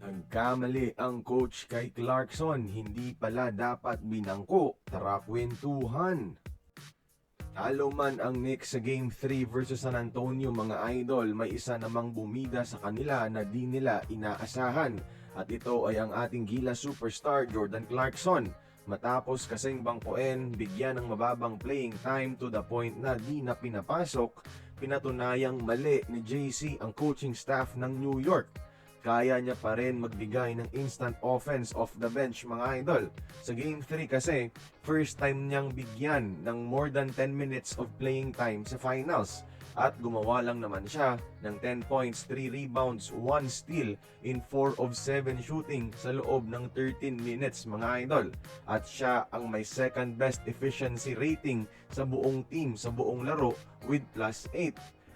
Nagkamali ang coach kay Clarkson, hindi pala dapat binangko. Tara kwentuhan. Talo man ang Knicks sa Game 3 versus San Antonio mga idol, may isa namang bumida sa kanila na di nila inaasahan. At ito ay ang ating gila superstar Jordan Clarkson. Matapos kasing bangkuin, bigyan ng mababang playing time to the point na di na pinapasok, pinatunayang mali ni JC ang coaching staff ng New York. Kaya niya pa rin magbigay ng instant offense off the bench mga idol. Sa Game 3 kasi, first time niyang bigyan ng more than 10 minutes of playing time sa finals. At gumawa lang naman siya ng 10 points, 3 rebounds, 1 steal in 4 of 7 shooting sa loob ng 13 minutes mga idol. At siya ang may second best efficiency rating sa buong team sa buong laro with +8.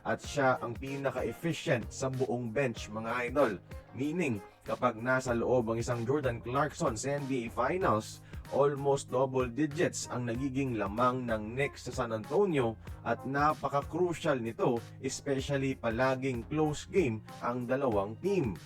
At siya ang pinaka-efficient sa buong bench mga idol. Meaning, kapag nasa loob ang isang Jordan Clarkson sa NBA Finals, almost double digits ang nagiging lamang ng Knicks sa San Antonio at napaka-crucial nito, especially palaging close game ang dalawang team.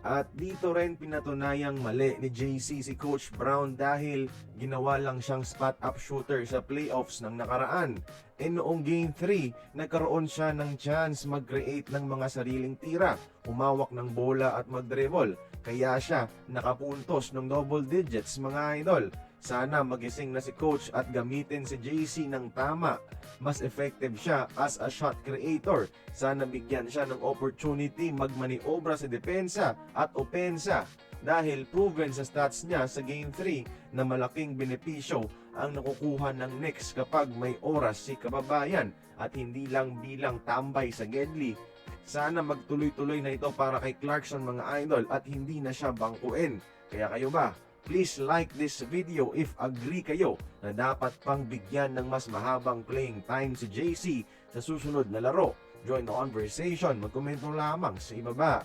At dito rin pinatunayang mali ni JC si Coach Brown dahil ginawa lang siyang spot-up shooter sa playoffs ng nakaraan. E noong Game 3, nagkaroon siya ng chance mag-create ng mga sariling tira, humawak ng bola at mag-dribble. Kaya siya nakapuntos ng double digits mga idol. Sana magising na si Coach at gamitin si JC ng tama. Mas effective siya as a shot creator. Sana bigyan siya ng opportunity magmaniobra sa depensa at opensa. Dahil proven sa stats niya sa Game 3 na malaking benepisyo ang nakukuha ng Knicks kapag may oras si kababayan at hindi lang bilang tambay sa Gedli. Sana magtuloy-tuloy na ito para kay Clarkson mga idol at hindi na siya bangkuin. Kaya kayo ba? Please like this video if agree kayo na dapat pang bigyan ng mas mahabang playing time si JC sa susunod na laro. Join the conversation, magkomento lamang sa ibaba.